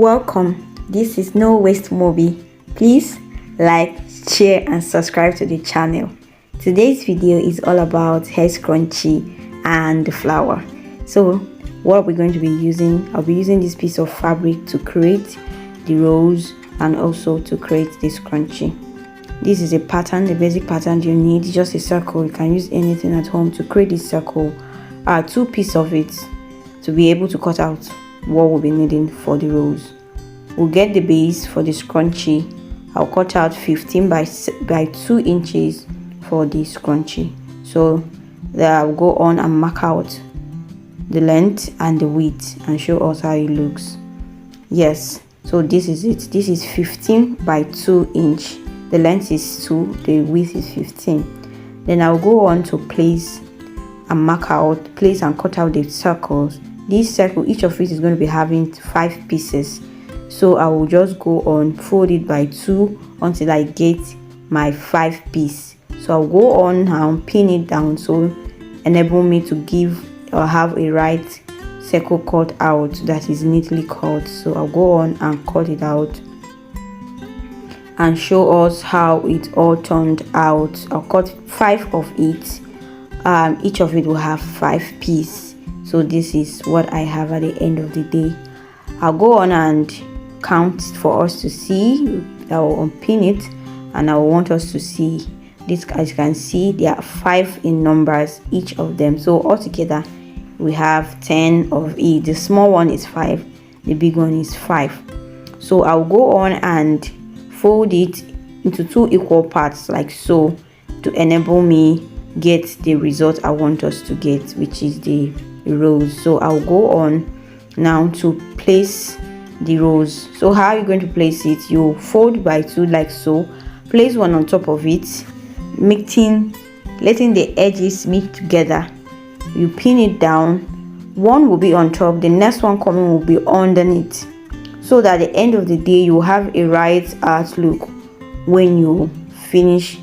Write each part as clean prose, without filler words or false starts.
Welcome, this is No Waste Mobi. Please like, share and subscribe to the channel. Today's video is all about hair scrunchie and the flower. So what we're going to be using, I'll be using this piece of fabric to create the rose and also to create the scrunchie. This is a pattern, the basic pattern you need, just a circle. You can use anything at home to create this circle. Two pieces of it to be able to cut out what we'll be needing for the rose. We'll get the base for the scrunchie. I'll cut out 15 by 2 inches for the scrunchie. So there I'll go on and mark out the length and the width and show us how it looks. Yes, so this is it. This is 15 by 2 inch. The length is 2, the width is 15. Then I'll go on to place and place and cut out the circles. This circle, each of it is going to be having 5 pieces. So I will just go on, fold it by 2 until I get my 5 piece. So I'll go on and pin it down, so enable me to give or have a right circle cut out that is neatly cut. So I'll go on and cut it out and show us how it all turned out. I'll cut 5 of it. Each of it will have 5 pieces. So this is what I have at the end of the day. I'll go on and count for us to see. I will unpin it and I want us to see this. As you can see, there are 5 in numbers, each of them. So altogether we have 10 of each. The small one is 5, the big one is 5. So I'll go on and fold it into 2 equal parts like so to enable me get the result I want us to get, which is the rose. So I'll go on now to place the rose. So how are you going to place it? You fold by 2 like so, place one on top of it, letting the edges meet together. You pin it down, one will be on top, the next one coming will be underneath, so that at the end of the day you have a right art look when you finish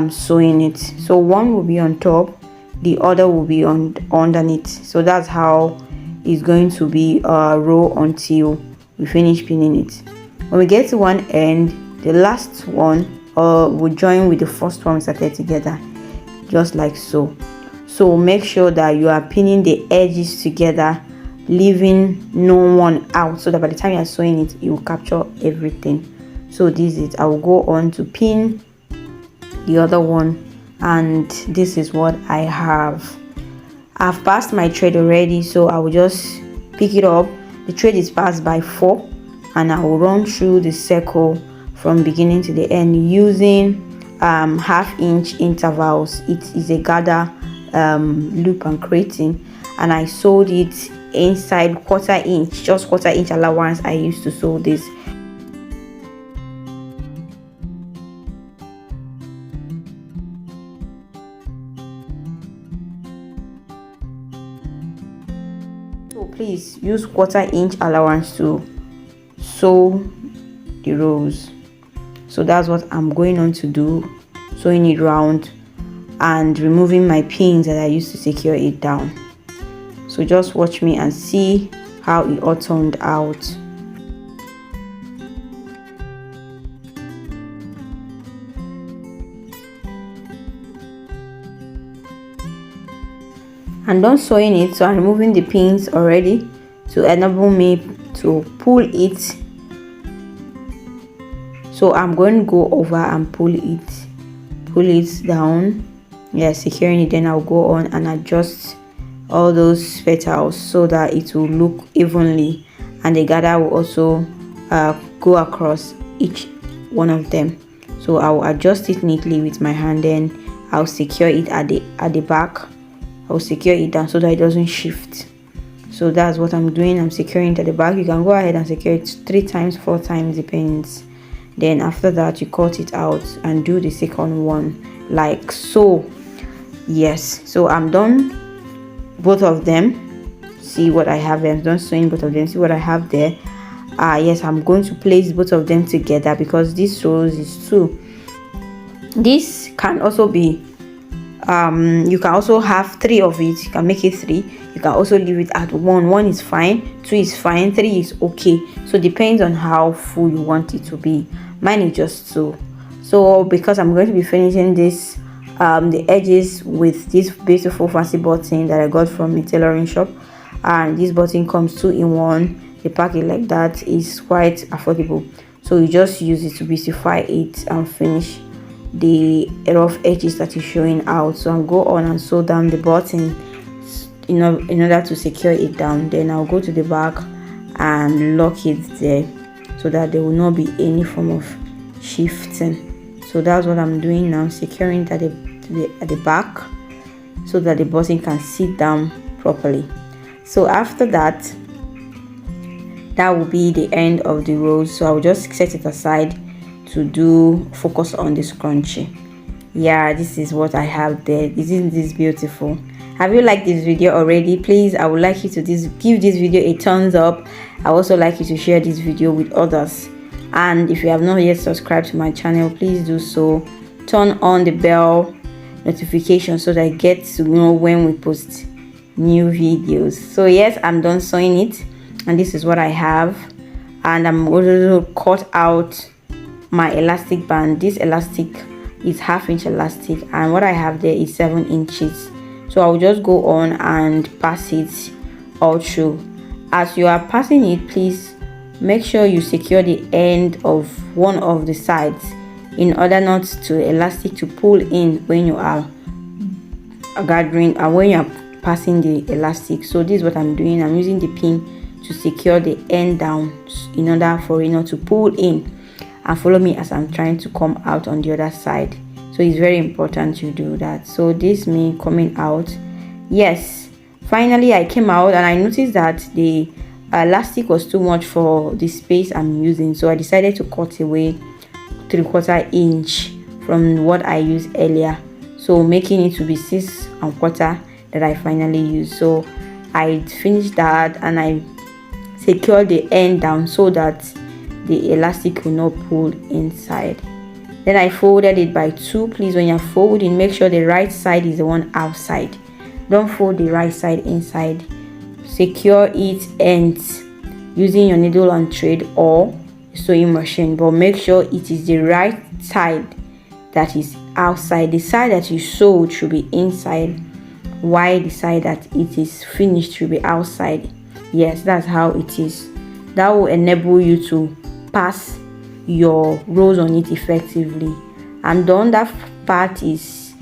sewing it. So one will be on top, the other will be underneath. So that's how it's going to be a row until we finish pinning it. When we get to one end, the last one will join with the first one we started together, just like so. So make sure that you are pinning the edges together, leaving no one out, so that by the time you are sewing it, you will capture everything. So this is it. I will go on to pin the other one, and this is what I have. I've passed my thread already, so I will just pick it up. The thread is passed by 4 and I will run through the circle from beginning to the end using half-inch intervals. It is a gather loop I'm creating, and I sewed it inside quarter inch, just quarter inch allowance. I used to sew this. So please use quarter inch allowance to sew the rose. So that's what I'm going on to do, sewing it round and removing my pins that I used to secure it down. So just watch me and see how it all turned out. I'm done sewing it, so I'm removing the pins already to enable me to pull it. So I'm going to go over and pull it down, yeah, securing it. Then I'll go on and adjust all those petals so that it will look evenly, and the gather will also go across each one of them. So I'll adjust it neatly with my hand, then I'll secure it at the back. I'll secure it down so that it doesn't shift. So that's what I'm doing. I'm securing it at the back. You can go ahead and secure it 3 times, 4 times, depends. Then after that you cut it out and do the second one like so. Yes, so I'm done both of them. See what I have there. I'm done sewing both of them. See what I have there. Yes, I'm going to place both of them together because this rose is 2. This can also be You can also have 3 of it. You can make it 3. You can also leave it at 1. 1 is fine, 2 is fine, 3 is okay. So depends on how full you want it to be. Mine is just 2. So because I'm going to be finishing this the edges with this beautiful fancy button that I got from a tailoring shop, and this button comes 2 in 1. The package like that is quite affordable, so you just use it to beautify it and finish the rough edges that is showing out. So I'll go on and sew down the button in order to secure it down. Then I'll go to the back and lock it there so that there will not be any form of shifting. So that's what I'm doing now, securing it at the back so that the button can sit down properly. So after that will be the end of the rows. So I'll just set it aside to focus on the scrunchie. Yeah, this is what I have there. Isn't this beautiful? Have you liked this video already? Please, I would like you to give this video a thumbs up. I also like you to share this video with others, and if you have not yet subscribed to my channel, please do so. Turn on the bell notification so that I get to know when we post new videos. So yes, I'm done sewing it, and this is what I have. And I'm going to cut out my elastic band. This elastic is 1/2 inch elastic, and what I have there is 7 inches. So I'll just go on and pass it all through. As you are passing it, please make sure you secure the end of one of the sides in order not to elastic to pull in when you are gathering and when you are passing the elastic. So this is what I'm doing. I'm using the pin to secure the end down in order for it not to pull in, and follow me as I'm trying to come out on the other side. So it's very important you do that. So this me coming out. Yes, finally I came out, and I noticed that the elastic was too much for the space I'm using, so I decided to cut away 3/4 inch from what I used earlier, so making it to be 6 1/4 that I finally used. So I finished that, and I secured the end down so that the elastic will not pull inside. Then I folded it by 2. Please, when you're folding, make sure the right side is the one outside. Don't fold the right side inside. Secure it ends using your needle and thread or sewing machine, but make sure it is the right side that is outside. The side that you sewed should be inside, while the side that it is finished should be outside. Yes, that's how it is. That will enable you to pass your rows on it effectively. I'm done. That part is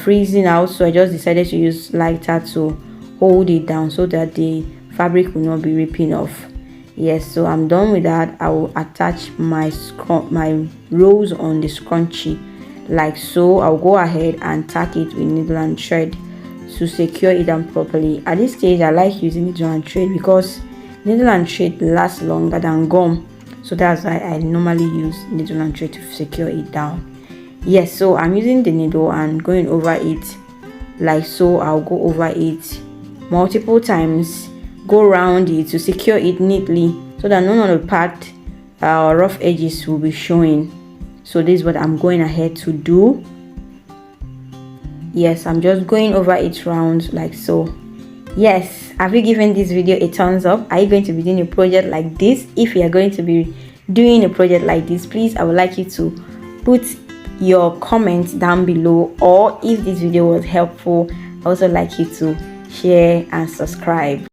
freezing out, so I just decided to use lighter to hold it down so that the fabric will not be ripping off. Yes, so I'm done with that. I will attach my rows on the scrunchie like so. I'll go ahead and tack it with needle and thread to secure it down properly. At this stage, I like using needle and thread because needle and thread lasts longer than gum, so that's why I normally use needle and thread to secure it down. Yes, so I'm using the needle and going over it like so. I'll go over it multiple times, go around it to secure it neatly so that none of the part rough edges will be showing. So this is what I'm going ahead to do. Yes, I'm just going over it round like so. Yes, have you given this video a thumbs up? Are you going to be doing a project like this? If you are going to be doing a project like this, please, I would like you to put your comments down below, or if this video was helpful, I also like you to share and subscribe.